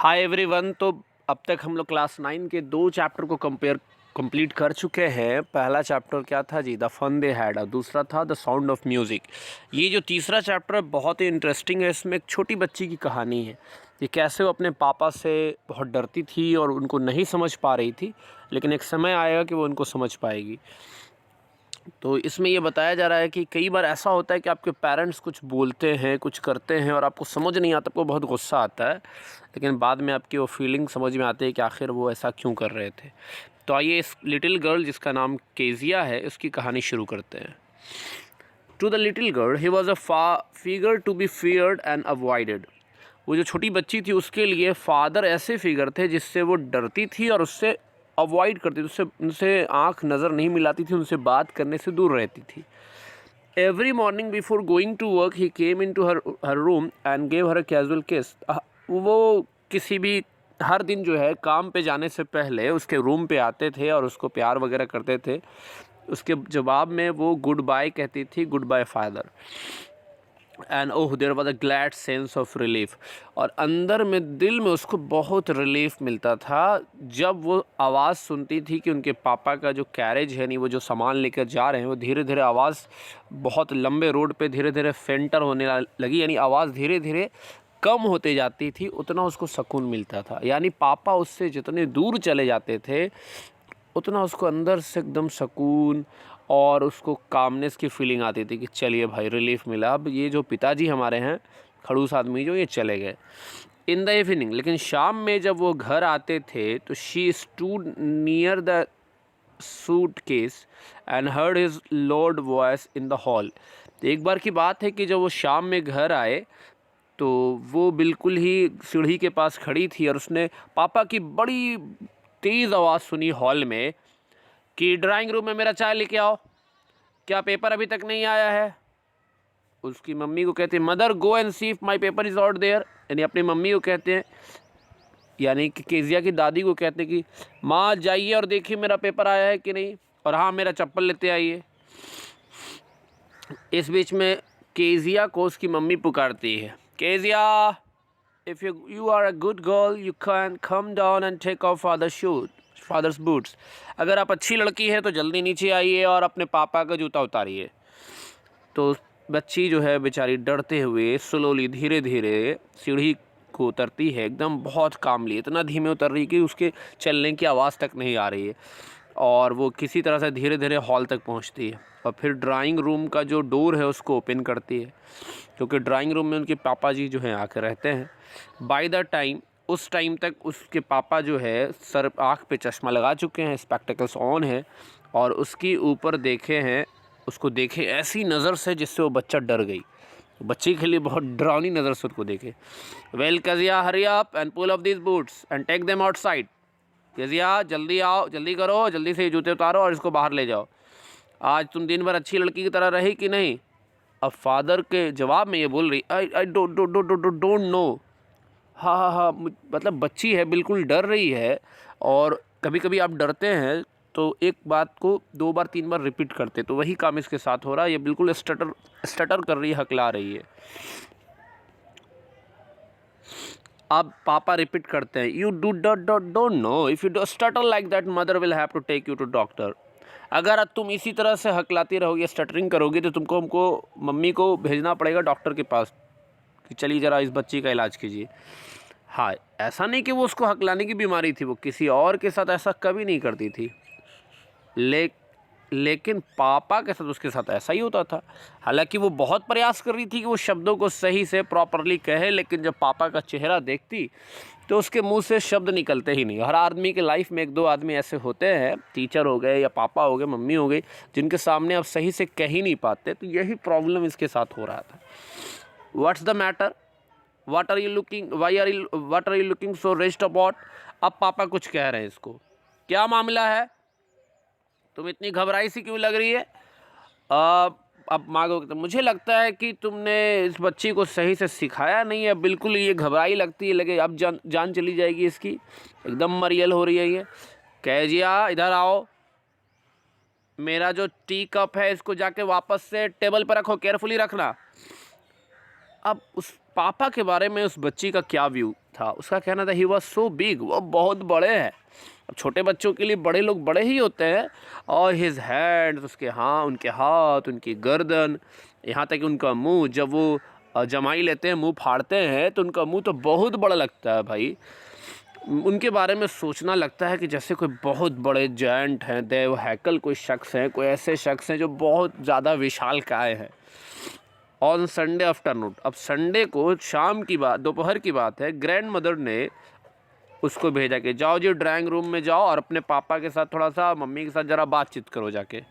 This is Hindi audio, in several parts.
Hi everyone. तो अब तक हम लोग क्लास 9 के 2 चैप्टर को कंप्लीट कर चुके हैं। पहला चैप्टर क्या था जी? The fun they had. और दूसरा था द साउंड ऑफ म्यूज़िक। ये जो तीसरा चैप्टर है बहुत ही इंटरेस्टिंग है। इसमें एक छोटी बच्ची की कहानी है कि कैसे वो अपने पापा से बहुत डरती थी और उनको नहीं समझ पा रही थी, लेकिन एक समय आएगा कि वो उनको समझ पाएगी। तो इसमें ये बताया जा रहा है कि कई बार ऐसा होता है कि आपके पेरेंट्स कुछ बोलते हैं, कुछ करते हैं और आपको समझ नहीं आता, आपको बहुत गुस्सा आता है, लेकिन बाद में आपकी वो फीलिंग समझ में आती है कि आखिर वो ऐसा क्यों कर रहे थे। तो आइए इस लिटिल गर्ल जिसका नाम केजिया है उसकी कहानी शुरू करते हैं। To the little girl he was a figure to be feared and avoided. वो जो छोटी बच्ची थी उसके लिए फादर ऐसे फिगर थे जिससे वो डरती थी और उससे अवॉइड करती थी, उससे उनसे आंख नज़र नहीं मिलाती थी, उनसे बात करने से दूर रहती थी। Every morning before going to work he came in to her room and gave her a casual kiss. वो किसी भी हर दिन जो है काम पे जाने से पहले उसके रूम पे आते थे और उसको प्यार वगैरह करते थे। उसके जवाब में वो गुड बाय कहती थी, goodbye father. And oh there was a glad sense of relief. और अंदर में दिल में उसको बहुत रिलीफ मिलता था जब वो आवाज़ सुनती थी कि उनके पापा का जो कैरेज है, नहीं वो जो सामान लेकर जा रहे हैं, वो धीरे धीरे आवाज़ बहुत लंबे रोड पे धीरे धीरे फेंटर होने लगी, यानी आवाज़ धीरे धीरे कम होते जाती थी, उतना उसको सुकून मिलता था। यानी पापा उससे जितने दूर चले जाते थे उतना उसको अंदर से एकदम सुकून और उसको कामनेस की फीलिंग आती थी कि चलिए भाई रिलीफ मिला, अब ये जो पिताजी हमारे हैं खड़ूस आदमी जो, ये चले गए। इन द इवनिंग, लेकिन शाम में जब वो घर आते थे तो she stood near the suit case and heard his Lord voice in the hall. तो एक बार की बात है कि जब वो शाम में घर आए तो वो बिल्कुल ही सीढ़ी के पास खड़ी थी और उसने पापा की बड़ी तेज़ आवाज़ सुनी हॉल में कि ड्राइंग रूम में मेरा चाय लेके आओ, क्या पेपर अभी तक नहीं आया है। उसकी मम्मी को कहते हैं mother go and see if my paper is out there. यानी अपनी मम्मी को कहते हैं, यानी कि केजिया की दादी को कहते हैं कि माँ जाइए और देखिए मेरा पेपर आया है कि नहीं, और हाँ मेरा चप्पल लेते आइए। इस बीच में केजिया को उसकी मम्मी पुकारती है, Kezia if you are a good girl you can come down and take off father's boots. अगर आप अच्छी लड़की है तो जल्दी नीचे आइए और अपने पापा का जूता उतारिए। तो बच्ची जो है बेचारी डरते हुए स्लोली धीरे धीरे सीढ़ी को उतरती है, एकदम बहुत कामली, इतना धीमे उतर रही कि उसके चलने की आवाज़ तक नहीं आ रही है, और वो किसी तरह से धीरे धीरे हॉल तक पहुंचती है और फिर ड्राइंग रूम का जो डोर है उसको ओपन करती है, क्योंकि ड्राइंग रूम में उनके पापा जी जो हैं आके रहते हैं। बाय द टाइम, उस टाइम तक उसके पापा जो है सर आँख पे चश्मा लगा चुके हैं, स्पेक्टिकल्स ऑन है, और उसकी ऊपर देखे हैं, उसको देखे ऐसी नज़र से जिससे वो बच्चा डर गई। बच्चे के लिए बहुत डरावनी नज़र से उसको देखे। Well Kezia hurry up and pull off this boots and take them outside. Kezia जल्दी आओ, जल्दी करो, जल्दी से ये जूते उतारो और इसको बाहर ले जाओ। आज तुम दिन भर अच्छी लड़की की तरह रही कि नहीं। अब फादर के जवाब में ये बोल रही, आई डोंट नो। हाँ हाँ हाँ, मतलब बच्ची है, बिल्कुल डर रही है। और कभी कभी आप डरते हैं तो एक बात को 2 बार 3 बार रिपीट करते, तो वही काम इसके साथ हो रहा है। ये बिल्कुल स्टटर कर रही है, हकला रही है। अब पापा रिपीट करते हैं, you don't know if you stutter like that mother will have to take you to doctor. अगर तुम इसी तरह से हकलाती रहोगी, स्टटरिंग करोगी, तो तुमको हमको मम्मी को भेजना पड़ेगा डॉक्टर के पास कि चलिए ज़रा इस बच्ची का इलाज कीजिए। हाँ, ऐसा नहीं कि वो उसको हकलाने की बीमारी थी, वो किसी और के साथ ऐसा कभी नहीं करती थी, लेकिन पापा के साथ उसके साथ ऐसा ही होता था। हालांकि वो बहुत प्रयास कर रही थी कि वो शब्दों को सही से प्रॉपरली कहे, लेकिन जब पापा का चेहरा देखती तो उसके मुंह से शब्द निकलते ही नहीं। हर आदमी के लाइफ में 1-2 आदमी ऐसे होते हैं, टीचर हो गए या पापा हो गए, मम्मी हो गई, जिनके सामने आप सही से कह ही नहीं पाते। तो यही प्रॉब्लम इसके साथ हो रहा था। What's the matter, what are you looking so rest about. अब पापा कुछ कह रहे हैं इसको, क्या मामला है, तुम इतनी घबराई सी क्यों लग रही है। अब मांगो, तो मुझे लगता है कि तुमने इस बच्ची को सही से सिखाया नहीं है, बिल्कुल ये घबराई लगती है, लगे अब जान चली जाएगी इसकी, एकदम मरियल हो रही है ये। कैजिया इधर आओ, मेरा जो टी कप है इसको जाके वापस से टेबल पर रखो, केयरफुली रखना। अब उस पापा के बारे में उस बच्ची का क्या व्यू था, उसका कहना था ही वॉज सो बिग, वो बहुत बड़े हैं। अब छोटे बच्चों के लिए बड़े लोग बड़े ही होते हैं। और हिज हैंड्स, उसके उनके हाथ, उनकी गर्दन, यहाँ तक कि उनका मुंह, जब वो जमाई लेते हैं, मुंह फाड़ते हैं, तो उनका मुंह तो बहुत बड़ा लगता है भाई। उनके बारे में सोचना लगता है कि जैसे कोई बहुत बड़े जायंट हैं, देव हैकल कोई शख्स हैं, कोई ऐसे शख्स हैं जो बहुत ज़्यादा विशालकाय हैं। ऑन संडे आफ्टरनून, अब संडे को शाम की बात, दोपहर की बात है, ग्रैंड मदर ने उसको भेजा कि जाओ जी ड्राइंग रूम में जाओ और अपने पापा के साथ थोड़ा सा, मम्मी के साथ ज़रा बातचीत करो जाके।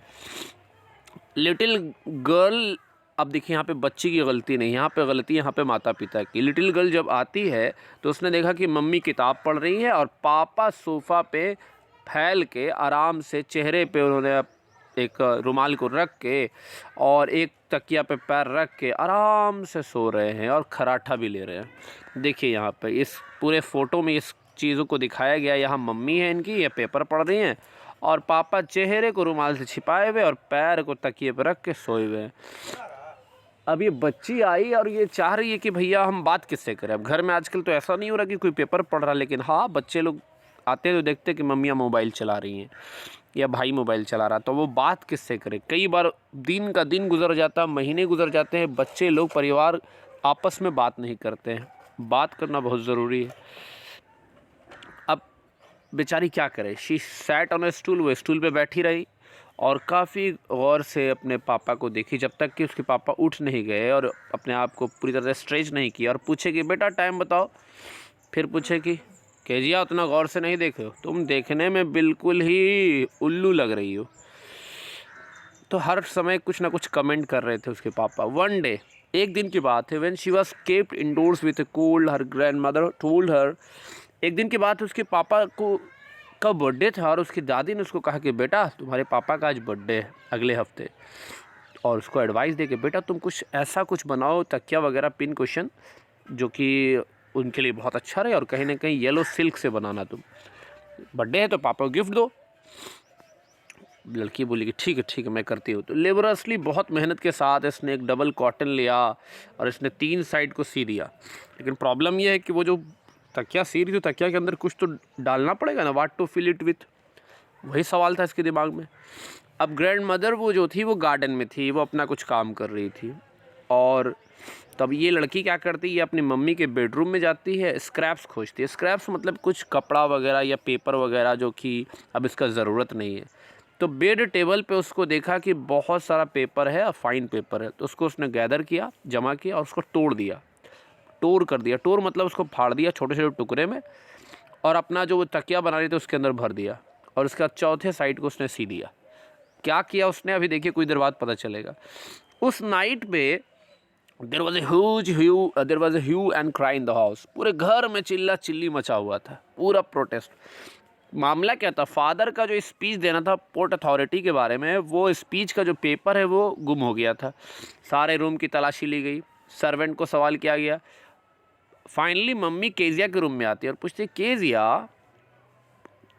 लिटिल गर्ल, अब देखिए यहाँ पे बच्ची की गलती नहीं, यहाँ पे गलती यहाँ पे माता पिता की। लिटिल गर्ल जब आती है तो उसने देखा कि मम्मी किताब पढ़ रही है और पापा सोफ़ा पे फैल के आराम से, चेहरे पे उन्होंने एक रुमाल को रख के और एक तकिया पे पैर रख के आराम से सो रहे हैं और खराटा भी ले रहे हैं। देखिए यहाँ पे इस पूरे फ़ोटो में इस चीज़ों को दिखाया गया। यहाँ मम्मी है इनकी, ये पेपर पढ़ रही हैं और पापा चेहरे को रुमाल से छिपाए हुए और पैर को तकिए पर रख के सोए हुए हैं। अब ये बच्ची आई और ये चाह रही है कि भैया हम बात किससे करें। अब घर में आजकल तो ऐसा नहीं हो रहा कि कोई पेपर पढ़ रहा, लेकिन हाँ बच्चे लोग आते हैं तो देखते कि मम्मियाँ मोबाइल चला रही हैं या भाई मोबाइल चला रहा, तो वो बात किससे करे। कई बार दिन का दिन गुजर जाता, महीने गुजर जाते हैं, बच्चे लोग, परिवार आपस में बात नहीं करते हैं। बात करना बहुत ज़रूरी है। अब बेचारी क्या करे, she sat on a stool, वो स्टूल पे बैठी रही और काफ़ी गौर से अपने पापा को देखी, जब तक कि उसके पापा उठ नहीं गए और अपने आप को पूरी तरह से स्ट्रेच नहीं किया और पूछे कि बेटा टाइम बताओ। फिर पूछे कि केजिया उतना गौर से नहीं देखे हो, तुम देखने में बिल्कुल ही उल्लू लग रही हो। तो हर समय कुछ ना कुछ कमेंट कर रहे थे उसके पापा। वन डे, एक दिन की बात है, when she was kept indoors with a cold, her grandmother told her, एक दिन की बात है, उसके पापा को का बर्थडे था और उसकी दादी ने उसको कहा कि बेटा तुम्हारे पापा का आज बर्थडे है अगले हफ्ते, और उसको एडवाइस दे कि बेटा तुम कुछ ऐसा कुछ बनाओ, तकिया वगैरह, पिन कुशन, जो कि उनके लिए बहुत अच्छा रहे, और कहीं ना कहीं येलो सिल्क से बनाना, तुम बर्थडे है तो पापा को गिफ्ट दो। लड़की बोली कि ठीक है मैं करती हूँ। तो लेबरसली, बहुत मेहनत के साथ इसने एक डबल कॉटन लिया और इसने 3 साइड को सी दिया। लेकिन प्रॉब्लम यह है कि वो जो तकिया सी रही थी, तकिया के अंदर कुछ तो डालना पड़ेगा ना, what to fill it with, वही सवाल था इसके दिमाग में। अब ग्रैंड मदर वो जो थी वो गार्डन में थी, वो अपना कुछ काम कर रही थी, और तब ये लड़की क्या करती है, ये अपनी मम्मी के बेडरूम में जाती है, स्क्रैप्स खोजती है। स्क्रैप्स मतलब कुछ कपड़ा वगैरह या पेपर वगैरह जो कि अब इसका ज़रूरत नहीं है। तो बेड टेबल पे उसको देखा कि बहुत सारा पेपर है और फाइन पेपर है, तो उसको उसने गैदर किया, जमा किया और उसको तोड़ दिया, टोर कर दिया। टोर मतलब उसको फाड़ दिया छोटे छोटे टुकड़े में, और अपना जो वो तकिया बना रही थी उसके अंदर भर दिया, और उसका चौथे साइड को उसने सी दिया। क्या किया उसने, अभी देखिए कुछ देर बाद पता चलेगा। उस नाइट पे there was a hue and cry in the house, पूरे घर में चिल्ला चिल्ली मचा हुआ था, पूरा प्रोटेस्ट। मामला क्या था, फादर का जो स्पीच देना था पोर्ट अथॉरिटी के बारे में, वो स्पीच का जो पेपर है वो गुम हो गया था। सारे रूम की तलाशी ली गई, सर्वेंट को सवाल किया गया। फाइनली मम्मी केजिया के रूम में आती है और पूछती है, केजिया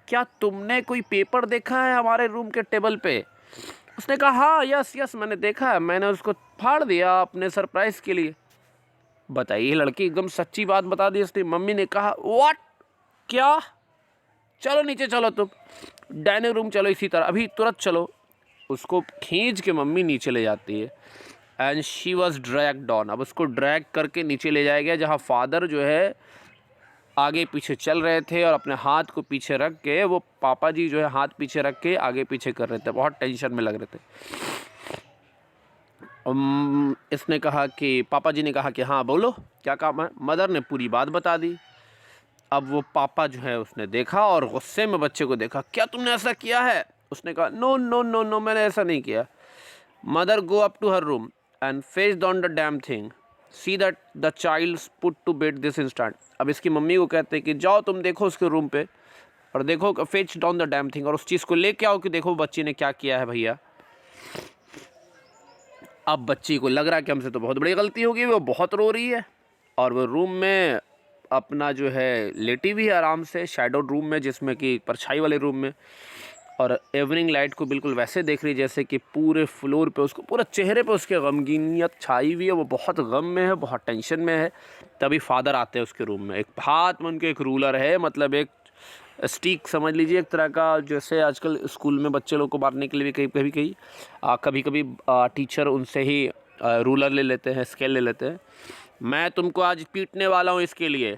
क्या तुमने कोई पेपर देखा है हमारे रूम के टेबल पे? उसने कहा हाँ यस मैंने देखा है, मैंने उसको फाड़ दिया अपने सरप्राइज़ के लिए। बताइए, लड़की एकदम सच्ची बात बता दी उसने। मम्मी ने कहा व्हाट, क्या, चलो नीचे चलो, तुम डाइनिंग रूम चलो, इसी तरह अभी तुरंत चलो। उसको खींच के मम्मी नीचे ले जाती है and she was drag down. अब उसको ड्रैग करके नीचे ले जाया गया, जहाँ फादर जो है आगे पीछे चल रहे थे और अपने हाथ को पीछे रख के, वो पापा जी जो है हाथ पीछे रख के आगे पीछे कर रहे थे, बहुत टेंशन में लग रहे थे। इसने कहा कि, पापा जी ने कहा कि हाँ बोलो क्या काम है। मदर ने पूरी बात बता दी। अब वो पापा जो है उसने देखा और गुस्से में बच्चे को देखा, क्या तुमने ऐसा किया है? उसने कहा नो नो नो नो, मैंने ऐसा नहीं किया। Mother go up to her room and face down the damn thing, see that the child put to bed this instant. अब इसकी मम्मी को कहते हैं कि जाओ तुम देखो उसके रूम पे और देखो, fetch down the damn thing, और उस चीज़ को लेके आओ कि देखो बच्ची ने क्या किया है भैया। अब बच्ची को लग रहा है कि हमसे तो बहुत बड़ी गलती होगी, वो बहुत रो रही है और वो रूम में अपना जो है लेटी भी है आराम से, शैडो रूम में, जिसमें कि परछाई वाले रूम में। और इवनिंग लाइट को बिल्कुल वैसे देख रही जैसे कि पूरे फ्लोर पे उसको, पूरा चेहरे पे उसके गमगीनियत छाई हुई है, वो बहुत गम में है, बहुत टेंशन में है। तभी फादर आते हैं उसके रूम में, एक हाथ में उनके एक रूलर है, मतलब एक स्टिक समझ लीजिए एक तरह का, जैसे आजकल स्कूल में बच्चे लोग को मारने के लिए भी कभी कभी टीचर उनसे ही रूलर ले लेते हैं, स्केल ले लेते हैं। मैं तुमको आज पीटने वाला हूँ इसके लिए।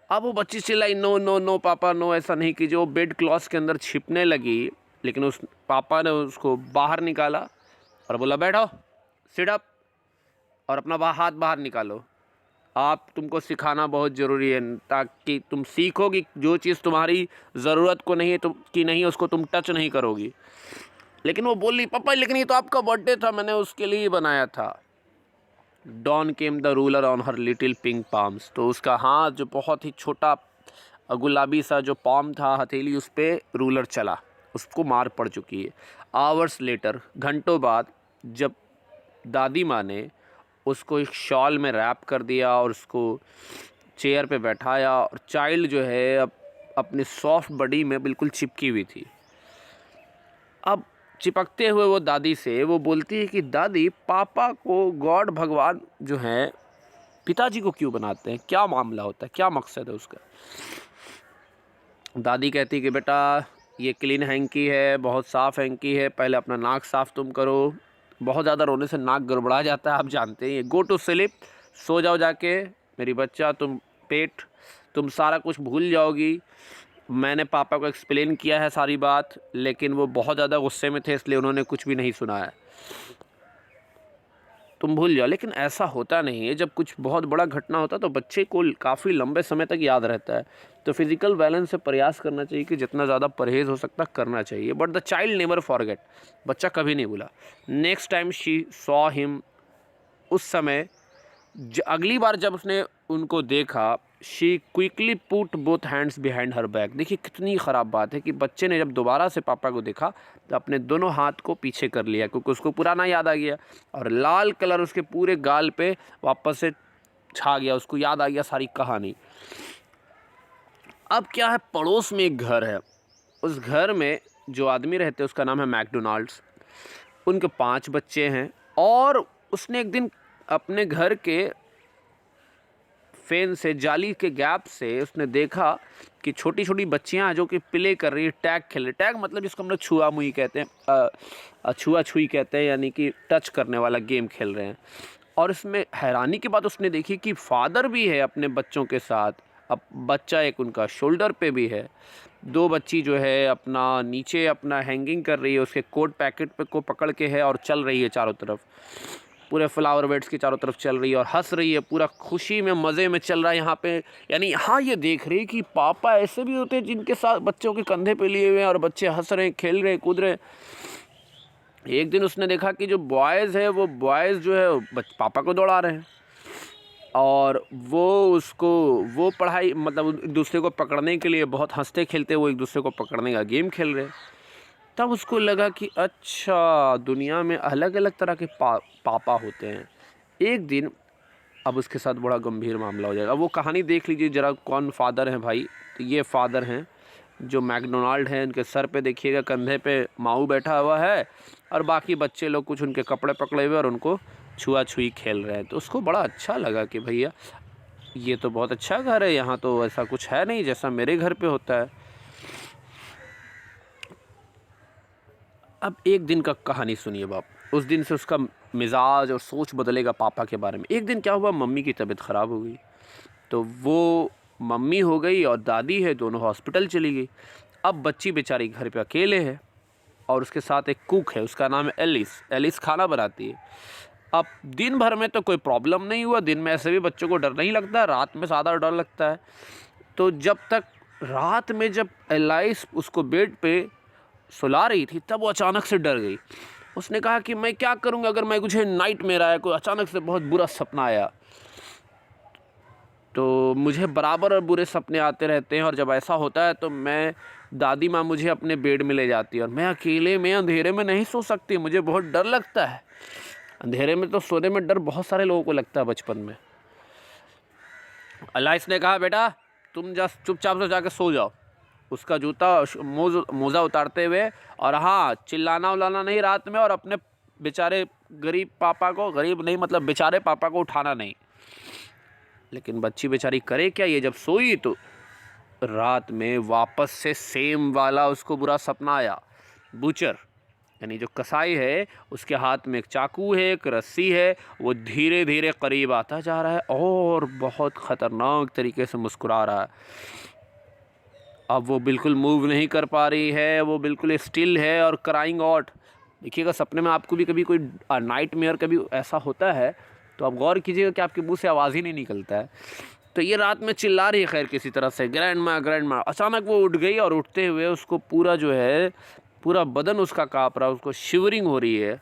अब वो बच्ची चिल्लाई, नो नो नो पापा नो, ऐसा नहीं कीजिए। वो बेड क्लॉथ के अंदर छिपने लगी, लेकिन उस पापा ने उसको बाहर निकाला और बोला बैठो, सिट अप, और अपना हाथ बाहर निकालो। आप तुमको सिखाना बहुत ज़रूरी है, ताकि तुम सीखो कि जो चीज़ तुम्हारी ज़रूरत को नहीं है तुम की नहीं है उसको तुम टच नहीं करोगी। लेकिन वो बोली, पापा लेकिन ये तो आपका बर्थडे था, मैंने उसके लिए ही बनाया था। Down came the ruler on her little pink palms. तो उसका हाथ जो बहुत ही छोटा गुलाबी सा जो पाम था हथेली, उस पर रूलर चला, उसको मार पड़ चुकी है। आवर्स लेटर, घंटों बाद, जब दादी माँ ने उसको एक शॉल में रैप कर दिया और उसको चेयर पे बैठाया, और चाइल्ड जो है अपने सॉफ्ट बॉडी में बिल्कुल चिपकी हुई थी। अब चिपकते हुए वो दादी से वो बोलती है कि दादी, पापा को गॉड भगवान जो है पिताजी को क्यों बनाते हैं, क्या मामला होता है, क्या मकसद है उसका। दादी कहती है कि बेटा ये क्लीन हैंकी है, बहुत साफ़ हैंकी है, पहले अपना नाक साफ़ तुम करो। बहुत ज़्यादा रोने से नाक गड़बड़ा जाता है, आप जानते हैं। गो टू स्लीप, सो जाओ जाके मेरी बच्चा, तुम सारा कुछ भूल जाओगी। मैंने पापा को एक्सप्लेन किया है सारी बात, लेकिन वो बहुत ज़्यादा गुस्से में थे, इसलिए उन्होंने कुछ भी नहीं सुना है। तुम भूल जाओ। लेकिन ऐसा होता नहीं है, जब कुछ बहुत बड़ा घटना होता है तो बच्चे को काफ़ी लंबे समय तक याद रहता है। तो फिज़िकल बैलेंस से प्रयास करना चाहिए कि जितना ज़्यादा परहेज़ हो सकता करना चाहिए। But the child never forget, बच्चा कभी नहीं भूला। Next time she saw him, उस समय अगली बार जब उसने उनको देखा, she quickly put both hands behind her back. देखिए कितनी ख़राब बात है कि बच्चे ने जब दोबारा से पापा को देखा तो अपने दोनों हाथ को पीछे कर लिया, क्योंकि उसको पुराना याद आ गया, और लाल कलर उसके पूरे गाल पे वापस से छा गया, उसको याद आ गया सारी कहानी। अब क्या है, पड़ोस में एक घर है, उस घर में जो आदमी रहते हैं उसका नाम है मैकडोनाल्ड्स। उनके 5 बच्चे हैं, और उसने एक दिन अपने घर के फैन से, जाली के गैप से उसने देखा कि छोटी छोटी बच्चियां जो कि प्ले कर रही है, टैग खेल रही। टैग मतलब जिसको हम लोग छुआ मुई कहते हैं, छुआ छुई कहते हैं, यानी कि टच करने वाला गेम खेल रहे हैं। और इसमें हैरानी की बात उसने देखी कि फादर भी है अपने बच्चों के साथ। अब बच्चा एक उनका शोल्डर पे भी है। 2 बच्ची जो है अपना नीचे अपना हैंगिंग कर रही है, उसके कोट पैकेट पे को पकड़ के है, और चल रही है चारों तरफ, पूरे फ्लावर बेड्स की चारों तरफ चल रही है और हंस रही है, पूरा खुशी में मज़े में चल रहा है यहाँ पे। यानी यहाँ ये देख रही है कि पापा ऐसे भी होते हैं जिनके साथ बच्चों के कंधे पे लिए हुए हैं और बच्चे हंस रहे हैं, खेल रहे हैं, कूद रहे हैं। एक दिन उसने देखा कि जो बॉयज़ है वो बॉयज़ जो है पापा को दौड़ा रहे हैं, और वो पढ़ाई मतलब एक दूसरे को पकड़ने के लिए बहुत हंसते खेलते वो एक दूसरे को पकड़ने का गेम खेल रहे हैं। तब उसको लगा कि अच्छा, दुनिया में अलग अलग तरह के पापा होते हैं। एक दिन अब उसके साथ बड़ा गंभीर मामला हो जाएगा। वो कहानी देख लीजिए ज़रा, कौन फादर हैं भाई। तो ये फादर हैं जो मैकडोनाल्ड हैं, उनके सर पे देखिएगा कंधे पे माऊ बैठा हुआ है, और बाकी बच्चे लोग कुछ उनके कपड़े पकड़े हुए और उनको छुआ छुई खेल रहे हैं। तो उसको बड़ा अच्छा लगा कि भैया ये तो बहुत अच्छा घर है, यहाँ तो ऐसा कुछ है नहीं जैसा मेरे घर पे होता है। अब एक दिन का कहानी सुनिए बाप। उस दिन से उसका मिजाज और सोच बदलेगा पापा के बारे में। एक दिन क्या हुआ, मम्मी की तबीयत ख़राब हो गई, तो वो मम्मी हो गई और दादी है, दोनों हॉस्पिटल चली गई। अब बच्ची बेचारी घर पे अकेले है, और उसके साथ एक कुक है, उसका नाम है एलिस। एलिस खाना बनाती है। अब दिन भर में तो कोई प्रॉब्लम नहीं हुआ, दिन में ऐसे भी बच्चों को डर नहीं लगता, रात में ज़्यादा डर लगता है। तो जब तक रात में जब एलिस उसको बेड पे सुला रही थी, तब वो अचानक से डर गई। उसने कहा कि मैं क्या करूँगा अगर मुझे नाइटमेयर आया, कोई अचानक से बहुत बुरा सपना आया। तो मुझे बराबर बुरे सपने आते रहते हैं, और जब ऐसा होता है तो दादी माँ मुझे अपने बेड में ले जाती है, और मैं अकेले में अंधेरे में नहीं सो सकती, मुझे बहुत डर लगता है। अंधेरे में तो सोने में डर बहुत सारे लोगों को लगता है बचपन में। एलिस ने कहा बेटा तुम चुपचाप से जाकर सो जाओ। उसका जूता मोज़ा उतारते हुए, और हाँ, चिल्लाना उल्लाना नहीं रात में, और अपने बेचारे गरीब पापा को, गरीब नहीं मतलब बेचारे पापा को उठाना नहीं। लेकिन बच्ची बेचारी करे क्या, ये जब सोई तो रात में वापस से सेम वाला उसको बुरा सपना आया। बूचर यानी जो कसाई है, उसके हाथ में एक चाकू है, एक रस्सी है, वो धीरे धीरे करीब आता जा रहा है और बहुत ख़तरनाक तरीके से मुस्कुरा रहा है। अब वो बिल्कुल मूव नहीं कर पा रही है, वो बिल्कुल स्टिल है और क्राइंग आउट। देखिएगा, सपने में आपको भी कभी कोई नाइट मेयर कभी ऐसा होता है तो आप गौर कीजिएगा कि आपके मुंह से आवाज़ ही नहीं निकलता है। तो ये रात में चिल्ला रही है खैर किसी तरह से, ग्रैंडमा ग्रैंडमा। अचानक वो उठ गई और उठते हुए उसको पूरा जो है, पूरा बदन उसका काँप रहा, उसको शिवरिंग हो रही है।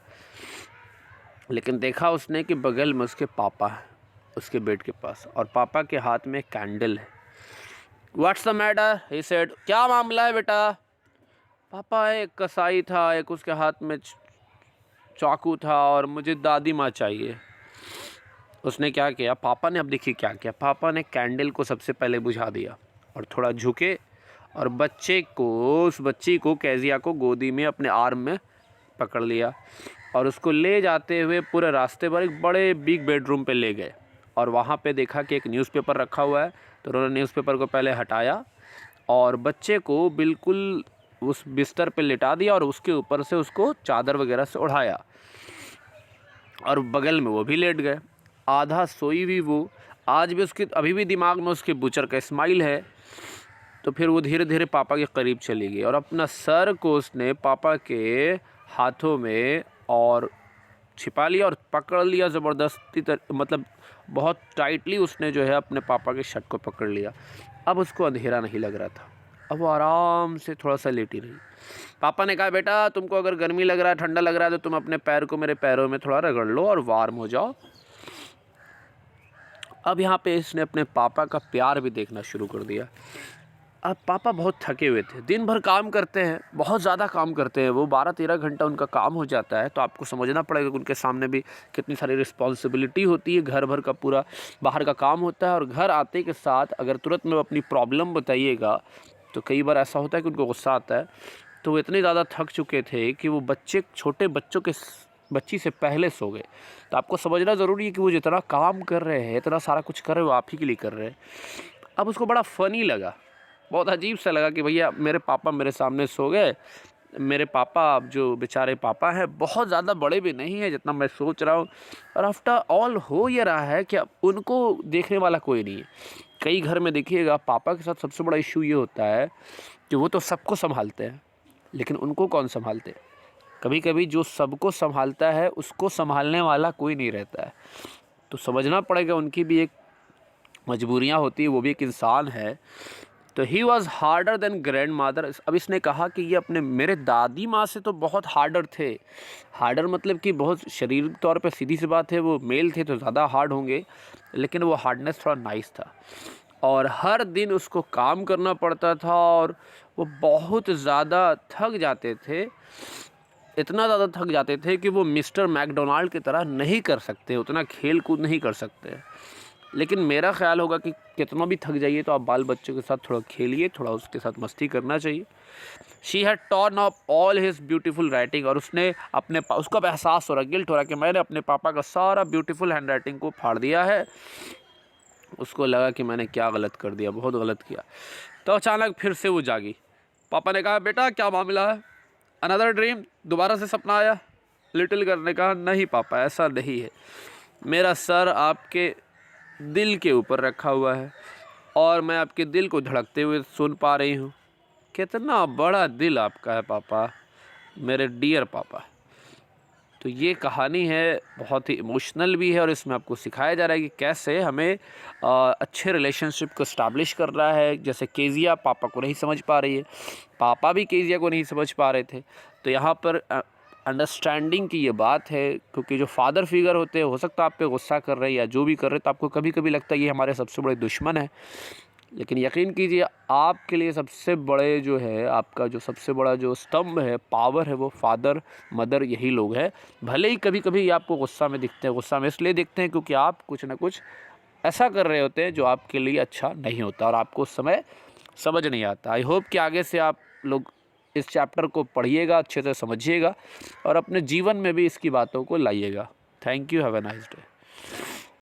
लेकिन देखा उसने कि बगल में उसके पापा हैं, उसके बेड के पास, और पापा के हाथ में कैंडल है। What's the matter, he said. क्या मामला है बेटा? पापा, एक कसाई था, एक उसके हाथ में चाकू था और मुझे दादी माँ चाहिए। उसने क्या किया पापा ने, अब देखिए क्या किया पापा ने, कैंडल को सबसे पहले बुझा दिया और थोड़ा झुके और बच्चे को, उस बच्ची को, कैजिया को गोदी में अपने आर्म में पकड़ लिया और उसको ले जाते हुए पूरे रास्ते पर एक बड़े बिग बेडरूम पे ले गए। और वहाँ पे देखा कि एक न्यूज़पेपर रखा हुआ है, तो उन्होंने न्यूज़पेपर को पहले हटाया और बच्चे को बिल्कुल उस बिस्तर पे लिटा दिया और उसके ऊपर से उसको चादर वगैरह से उड़ाया और बगल में वो भी लेट गए। आधा सोई हुई वो, आज भी उसके, अभी भी दिमाग में उसके बूचर का स्माइल है। तो फिर वो धीरे धीरे पापा के करीब चली गई और अपना सर को उसने पापा के हाथों में और छिपा लिया और पकड़ लिया ज़बरदस्ती, मतलब बहुत टाइटली उसने जो है अपने पापा के शर्ट को पकड़ लिया। अब उसको अंधेरा नहीं लग रहा था, अब वो आराम से थोड़ा सा लेटी रही। पापा ने कहा, बेटा तुमको अगर गर्मी लग रहा है, ठंडा लग रहा है, तो तुम अपने पैर को मेरे पैरों में थोड़ा रगड़ लो और वार्म हो जाओ। अब यहाँ पे इसने अपने पापा का प्यार भी देखना शुरू कर दिया। अब पापा बहुत थके हुए थे, दिन भर काम करते हैं, बहुत ज़्यादा काम करते हैं, वो 12-13 घंटा उनका काम हो जाता है। तो आपको समझना पड़ेगा कि उनके सामने भी कितनी सारी रिस्पॉन्सिबिलिटी होती है, घर भर का पूरा बाहर का काम होता है। और घर आते के साथ अगर तुरंत में अपनी प्रॉब्लम बताइएगा तो कई बार ऐसा होता है कि उनको गुस्सा आता है। तो वो इतने ज़्यादा थक चुके थे कि वो बच्चे, छोटे बच्चों के बच्ची से पहले सो गए। तो आपको समझना ज़रूरी है कि वो जितना काम कर रहे हैं, इतना सारा कुछ कर रहे हैं, वो आप ही के लिए कर रहे हैं। अब उसको बड़ा फ़नी लगा, बहुत अजीब सा लगा कि भैया मेरे पापा मेरे सामने सो गए। मेरे पापा, अब जो बेचारे पापा हैं, बहुत ज़्यादा बड़े भी नहीं हैं जितना मैं सोच रहा हूँ। और आफ्टर ऑल हो ये रहा है कि अब उनको देखने वाला कोई नहीं है। कई घर में देखिएगा पापा के साथ सबसे बड़ा इशू ये होता है कि वो तो सबको संभालते हैं, लेकिन उनको कौन संभालते हैं। कभी कभी जो सबको संभालता है उसको संभालने वाला कोई नहीं रहता है। तो समझना पड़ेगा उनकी भी एक मजबूरियाँ होती है, वो भी एक इंसान है। तो he was harder than grand मादर। अब इसने कहा कि ये अपने मेरे दादी माँ से तो बहुत हार्डर थे। हार्डर मतलब कि बहुत शारीरिक तौर पे, सीधी सी बात है, वो मेल थे तो ज़्यादा हार्ड होंगे, लेकिन वो हार्डनेस थोड़ा नाइस था। और हर दिन उसको काम करना पड़ता था और वो बहुत ज़्यादा थक जाते थे, इतना ज़्यादा थक जाते थे कि वो मिस्टर मैकडोनाल्ड की तरह नहीं कर सकते, उतना खेल कूद नहीं कर सकते। लेकिन मेरा ख्याल होगा कि कितना भी थक जाइए तो आप बाल बच्चों के साथ थोड़ा खेलिए, थोड़ा उसके साथ मस्ती करना चाहिए। She had torn up all his beautiful writing. और उसने अपने उसको अब एहसास हो रहा, गिल्ट हो रहा कि मैंने अपने पापा का सारा ब्यूटीफुल हैंड राइटिंग को फाड़ दिया है। उसको लगा कि मैंने क्या गलत कर दिया, बहुत गलत किया। तो अचानक फिर से वो जागी। पापा ने कहा, बेटा क्या मामला है? अनदर ड्रीम, दोबारा से सपना आया? लिटिल गर्ल ने कहा, नहीं पापा, ऐसा नहीं है। मेरा सर आपके दिल के ऊपर रखा हुआ है और मैं आपके दिल को धड़कते हुए सुन पा रही हूँ। कितना बड़ा दिल आपका है पापा, मेरे डियर पापा। तो ये कहानी है, बहुत ही इमोशनल भी है और इसमें आपको सिखाया जा रहा है कि कैसे हमें अच्छे रिलेशनशिप को इस्टेब्लिश करना है। जैसे केजिया पापा को नहीं समझ पा रही है, पापा भी केजिया को नहीं समझ पा रहे थे। तो यहाँ पर अंडरस्टैंडिंग की ये बात है, क्योंकि जो फादर फिगर होते हैं, हो सकता है आप पे गुस्सा कर रहे हैं या जो भी कर रहे हैं, तो आपको कभी कभी लगता है ये हमारे सबसे बड़े दुश्मन है। लेकिन यकीन कीजिए, आपके लिए सबसे बड़े जो है, आपका जो सबसे बड़ा जो स्तंभ है, पावर है, वो फादर मदर यही लोग हैं। भले ही कभी कभी आपको गुस्सा में दिखते हैं, गुस्सा में इसलिए दिखते हैं क्योंकि आप कुछ ना कुछ ऐसा कर रहे होते हैं जो आपके लिए अच्छा नहीं होता और आपको उस समय समझ नहीं आता। आई होप कि आगे से आप लोग इस चैप्टर को पढ़िएगा, अच्छे से समझिएगा और अपने जीवन में भी इसकी बातों को लाइएगा। Thank you, have a nice day.